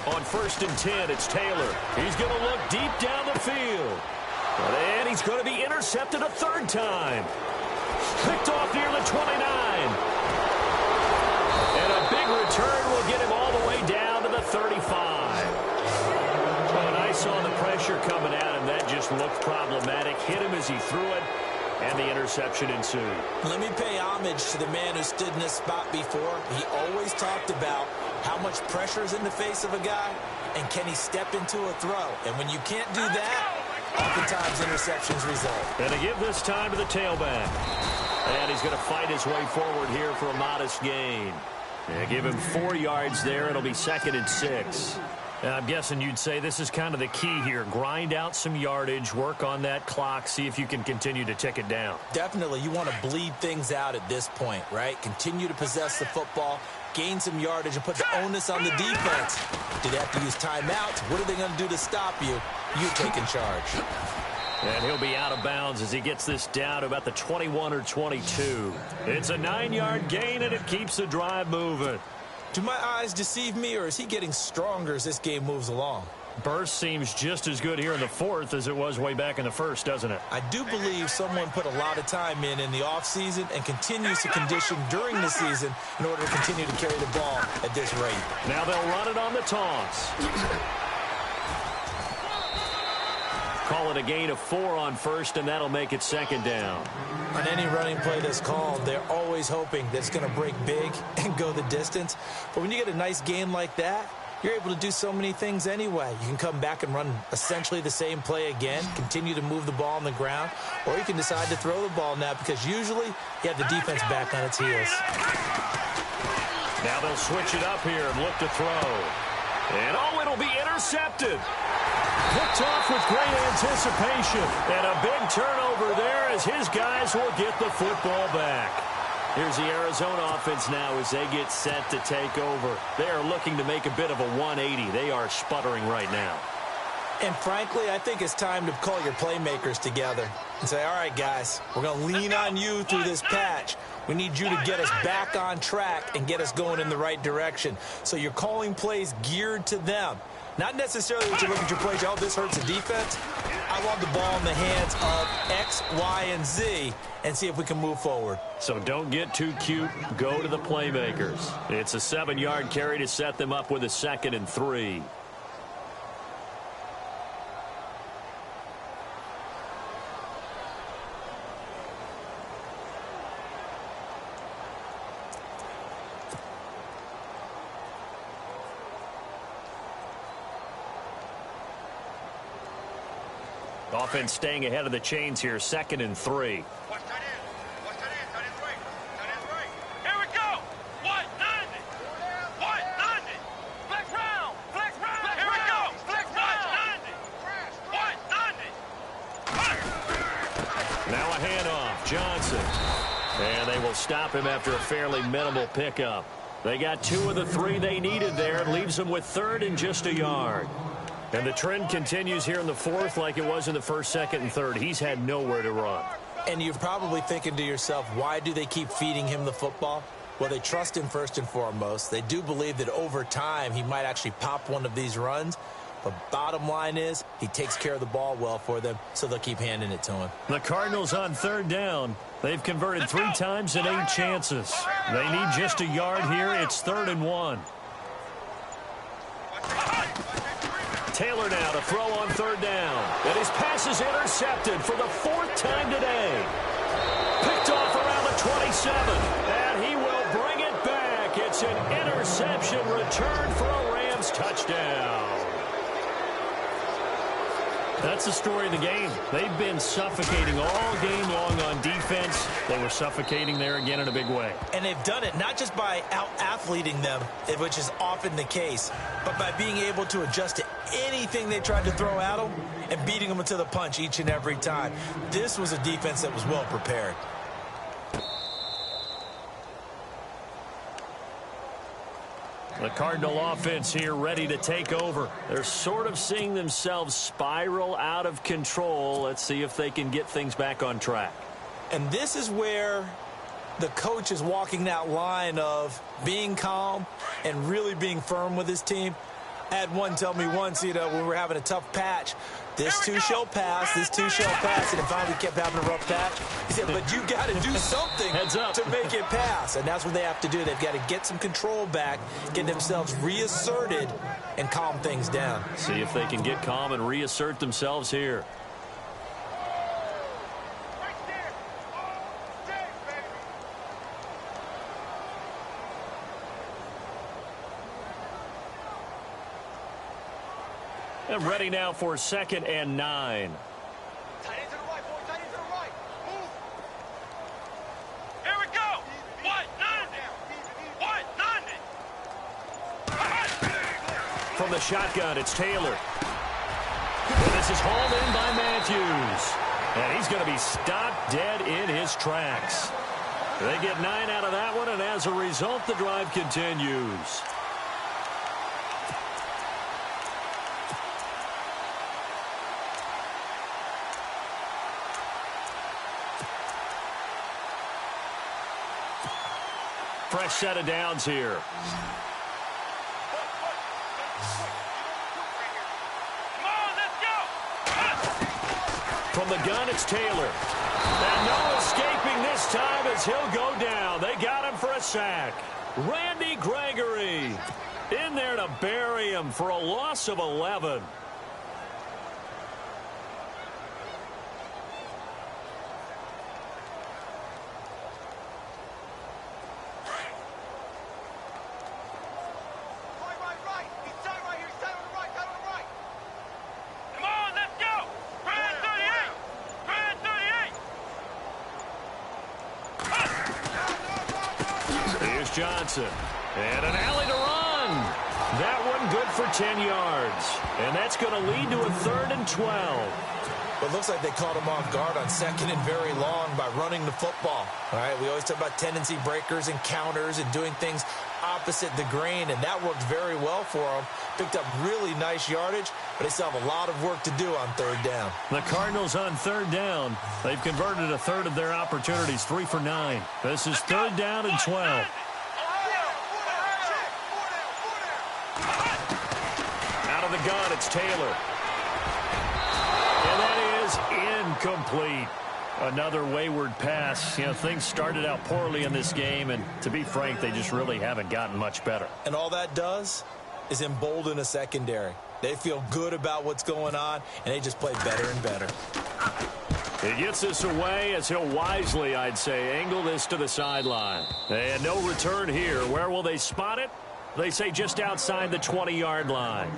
S3: On 1st and 10, it's Taylor. He's going to look deep down the field. And he's going to be intercepted a 3rd time. Picked off near the 29. And a big return will get him all the way down to the 35. pass looked problematic, hit him as he threw it, and the interception ensued.
S4: Let me pay homage to the man who stood in this spot before. He always talked about how much pressure is in the face of a guy, and can he step into a throw. And when you can't do that, oftentimes interceptions result.
S3: And they give this time to the tailback. And he's going to fight his way forward here for a modest gain. Yeah, give him 4 yards there. It'll be 2nd and 6. And I'm guessing you'd say this is kind of the key here. Grind out some yardage, work on that clock, see if you can continue to tick it down.
S4: Definitely. You want to bleed things out at this point, right? Continue to possess the football, gain some yardage, and put the onus on the defense. Do they have to use timeouts? What are they going to do to stop you? You take in charge.
S3: And he'll be out of bounds as he gets this down to about the 21 or 22. It's a 9-yard gain, and it keeps the drive moving.
S4: Do my eyes deceive me, or is he getting stronger as this game moves along?
S3: Burst seems just as good here in the 4th as it was way back in the 1st, doesn't it?
S4: I do believe someone put a lot of time in the offseason and continues to condition during the season in order to continue to carry the ball at this rate.
S3: Now they'll run it on the toss. Call it a gain of 4 on 1st, and that'll make it 2nd down.
S4: On any running play that's called, they're always hoping that it's going to break big and go the distance. But when you get a nice gain like that, you're able to do so many things anyway. You can come back and run essentially the same play again, continue to move the ball on the ground, or you can decide to throw the ball now because usually you have the defense back on its heels.
S3: Now they'll switch it up here and look to throw. And it'll be intercepted. Picked off with great anticipation. And a big turnover there as his guys will get the football back. Here's the Arizona offense now as they get set to take over. They are looking to make a bit of a 180. They are sputtering right now.
S4: And frankly, I think it's time to call your playmakers together and say, all right, guys, we're going to lean on you through this patch. We need you to get us back on track and get us going in the right direction. So you're calling plays geared to them. Not necessarily that you look at your plays, oh, this hurts the defense. I want the ball in the hands of X, Y, and Z and see if we can move forward.
S3: So don't get too cute. Go to the playmakers. It's a 7-yard carry to set them up with a 2nd and 3. Offense staying ahead of the chains here, 2nd and 3.
S5: Watch that in. Watch that in. That is right. That is right. Here we go. What? 90. What? 90. Flex round. Flex round. Here we go. Flex round. 90. What? 90.
S3: Now a handoff. Johnson. And they will stop him after a fairly minimal pickup. They got 2 of the 3 they needed there. It leaves them with 3rd and just a yard. And the trend continues here in the 4th like it was in the 1st, 2nd, and 3rd. He's had nowhere to run.
S4: And you're probably thinking to yourself, why do they keep feeding him the football? Well, they trust him first and foremost. They do believe that over time he might actually pop one of these runs. But bottom line is he takes care of the ball well for them, so they'll keep handing it to him.
S3: The Cardinals on 3rd down. They've converted 3 times in 8 chances. They need just a yard here. It's 3rd and 1. Taylor now to throw on 3rd down. And his pass is intercepted for the 4th time today. Picked off around the 27. And he will bring it back. It's an interception return for a Rams touchdown. That's the story of the game. They've been suffocating all game long on defense. They were suffocating there again in a big way.
S4: And they've done it not just by out-athleting them, which is often the case, but by being able to adjust to anything they tried to throw at them and beating them to the punch each and every time. This was a defense that was well prepared.
S3: The Cardinal offense here ready to take over. They're sort of seeing themselves spiral out of control. Let's see if they can get things back on track.
S4: And this is where the coach is walking that line of being calm and really being firm with his team. I had one tell me once, when we were having a tough patch, this too shall pass, this too shall pass, and finally kept having a rough patch. He said, but you got to do something to make it pass, and that's what they have to do. They've got to get some control back, get themselves reasserted, and calm things down.
S3: See if they can get calm and reassert themselves here. And ready now for 2nd and 9.
S5: Tight end to the right, boy. Tight end to the right. Move. Here we go. What? 90. What? 90.
S3: From the shotgun, it's Taylor. And this is hauled in by Matthews. And he's going to be stopped dead in his tracks. They get 9 out of that one, and as a result, the drive continues. Fresh set of downs here.
S5: Come on, let's go.
S3: From the gun, it's Taylor. And no escaping this time as he'll go down. They got him for a sack. Randy Gregory in there to bury him for a loss of 11. Johnson. And an alley to run. That one good for 10 yards. And that's going to lead to a 3rd and 12.
S4: Well, it looks like they caught him off guard on 2nd and very long by running the football. All right, we always talk about tendency breakers and counters and doing things opposite the grain, and that worked very well for them. Picked up really nice yardage, but they still have a lot of work to do on 3rd down.
S3: The Cardinals on 3rd down. They've converted a third of their opportunities, 3 for 9. This is 3rd down and 12. The gun, it's Taylor. And that is incomplete. Another wayward pass. You know, things started out poorly in this game, and to be frank, they just really haven't gotten much better.
S4: And all that does is embolden a secondary. They feel good about what's going on, and they just play better and better.
S3: He gets this away as he'll wisely, I'd say, angle this to the sideline. And no return here. Where will they spot it? They say just outside the 20-yard line.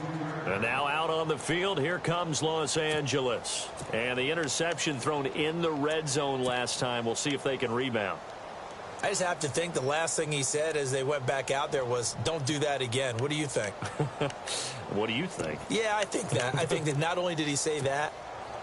S3: And now out on the field, here comes Los Angeles. And the interception thrown in the red zone last time. We'll see if they can rebound.
S4: I just have to think the last thing he said as they went back out there was, don't do that again. What do you think?
S3: What do you think?
S4: Yeah, I think that. I think that not only did he say that,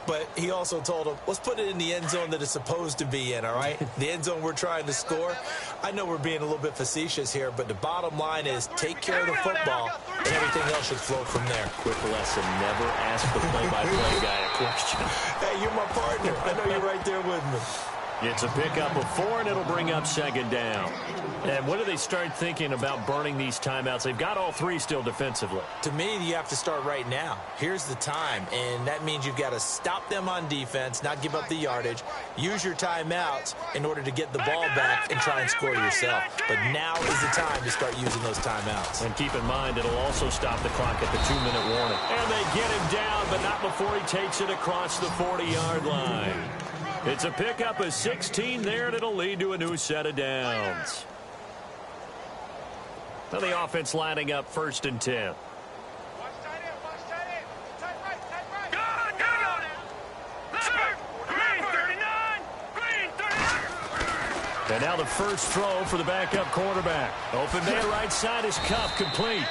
S4: but he also told him, let's put it in the end zone that it's supposed to be in, all right? The end zone we're trying to score. I know we're being a little bit facetious here, but the bottom line is take care of the football, and everything else should flow from there.
S3: Quick lesson, never ask the play-by-play guy a question.
S4: Hey, you're my partner. I know you're right there with me.
S3: It's a pickup of 4, and it'll bring up 2nd down. And when do they start thinking about burning these timeouts? They've got all 3 still defensively.
S4: To me, you have to start right now. Here's the time, and that means you've got to stop them on defense, not give up the yardage, use your timeouts in order to get the ball back and try and score yourself. But now is the time to start using those timeouts.
S3: And keep in mind, it'll also stop the clock at the 2-minute warning. And they get him down, but not before he takes it across the 40-yard line. It's a pickup of 16 there, and it'll lead to a new set of downs. Now the offense lining up 1st and 10.
S5: Watch tight end, watch tight end. Tight right, tight right. Go on it. Green 39. Green 39.
S3: And now the first throw for the backup quarterback. Open man right side is Cup, complete.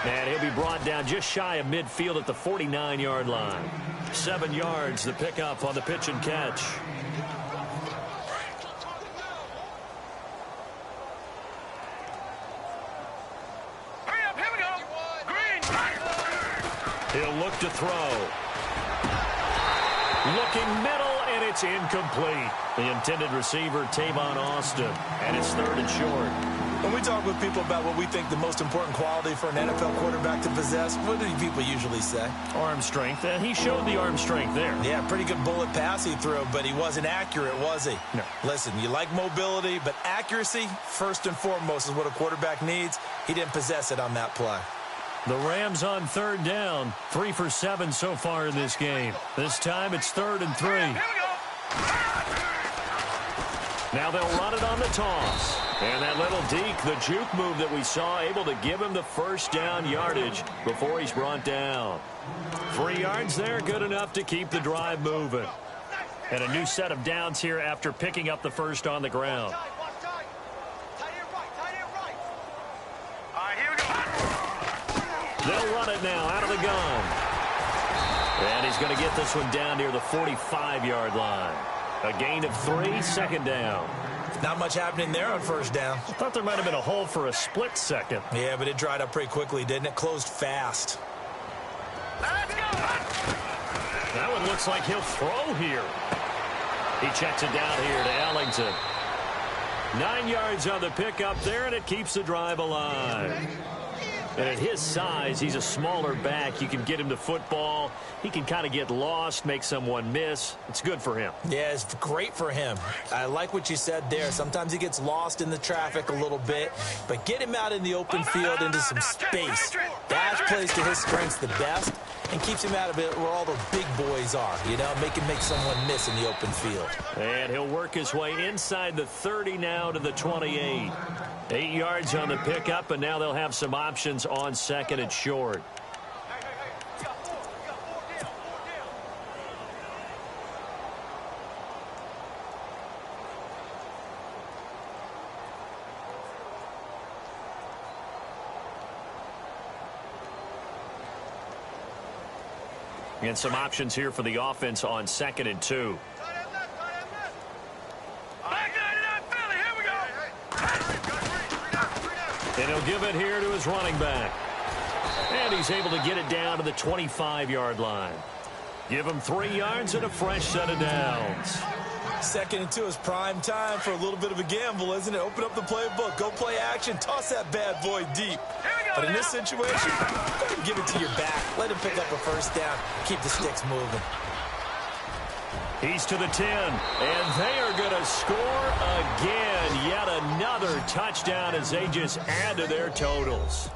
S3: And he'll be brought down just shy of midfield at the 49-yard line. 7 yards, the pickup on the pitch and catch.
S5: Hurry up, here we go. Green.
S3: He'll look to throw. Looking middle, and it's incomplete. The intended receiver, Tavon Austin, and it's 3rd and short.
S4: When we talk with people about what we think the most important quality for an NFL quarterback to possess, what do people usually say?
S3: Arm strength. He showed the arm strength there.
S4: Yeah, pretty good bullet pass he threw, but he wasn't accurate, was he?
S3: No.
S4: Listen, you like mobility, but accuracy, first and foremost, is what a quarterback needs. He didn't possess it on that play.
S3: The Rams on 3rd down. 3 for 7 so far in this game. This time it's 3rd and 3.
S5: Here we go.
S3: Now they'll run it on the toss. And that little deke, the juke move that we saw, able to give him the first down yardage before he's brought down. 3 yards there, good enough to keep the drive moving. And a new set of downs here after picking up the first on the ground. They'll run it now out of the gun. And he's going to get this one down near the 45-yard line. A gain of 3, second down.
S4: Not much happening there on first down.
S3: I thought there might have been a hole for a split second.
S4: Yeah, but it dried up pretty quickly, didn't it? Closed fast.
S5: Let's go!
S3: That one looks like he'll throw here. He checks it down here to Ellington. 9 yards on the pickup there, and it keeps the drive alive. And at his size, he's a smaller back. You can get him the football. He can kind of get lost, make someone miss. It's good for him.
S4: Yeah, it's great for him. I like what you said there. Sometimes he gets lost in the traffic a little bit, but get him out in the open field into some space. That plays to his strengths the best and keeps him out of it where all the big boys are, you know, make someone miss in the open field.
S3: And he'll work his way inside the 30 now to the 28. 8 yards on the pickup, and now they'll have some options on second and short. And some options here for the offense on second and 2. And he'll give it here to his running back. And he's able to get it down to the 25-yard line. Give him 3 yards and a fresh set of downs.
S4: Second and 2 is prime time for a little bit of a gamble, isn't it? Open up the playbook, go play action, toss that bad boy deep. But in this situation, go ahead and give it to your back. Let him pick up a first down. Keep the sticks moving.
S3: He's to the 10, and they are going to score again. Yet another touchdown as they just add to their totals.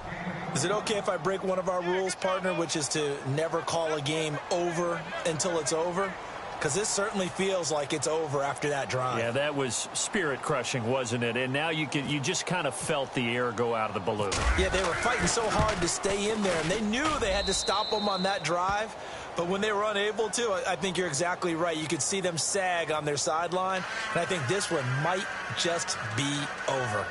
S4: Is it okay if I break one of our rules, partner, which is to never call a game over until it's over? Because this certainly feels like it's over after that drive.
S3: Yeah, that was spirit-crushing, wasn't it? And now you just kind of felt the air go out of the balloon.
S4: Yeah, they were fighting so hard to stay in there, and they knew they had to stop them on that drive. But when they were unable to, I think you're exactly right. You could see them sag on their sideline, and I think this one might just be over.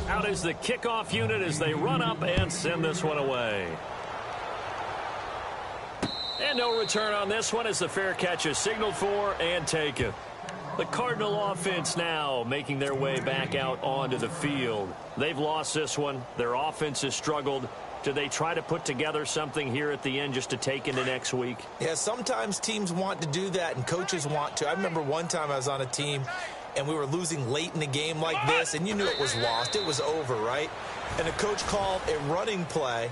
S3: Out is the kickoff unit as they run up and send this one away. And no return on this one as the fair catch is signaled for and taken. The Cardinal offense now making their way back out onto the field. They've lost this one. Their offense has struggled. Do they try to put together something here at the end just to take into next week?
S4: Yeah, sometimes teams want to do that and coaches want to. I remember one time I was on a team and we were losing late in the game like this, and you knew it was lost. It was over, right? And the coach called a running play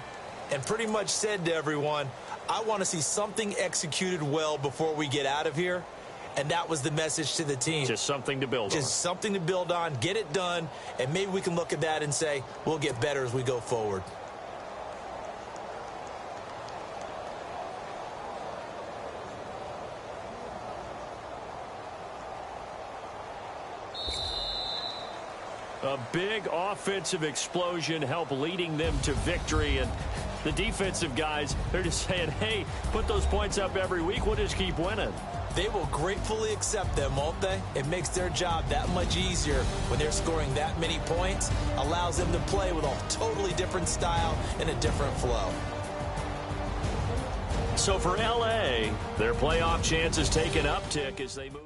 S4: and pretty much said to everyone, I want to see something executed well before we get out of here. And that was the message to the team.
S3: Just something to build on.
S4: Just something to build on, get it done, and maybe we can look at that and say, we'll get better as we go forward.
S3: A big offensive explosion helped leading them to victory. And the defensive guys, they're just saying, hey, put those points up every week. We'll just keep winning.
S4: They will gratefully accept them, won't they? It makes their job that much easier when they're scoring that many points. Allows them to play with a totally different style and a different flow.
S3: So for L.A., their playoff chances take an uptick as they move.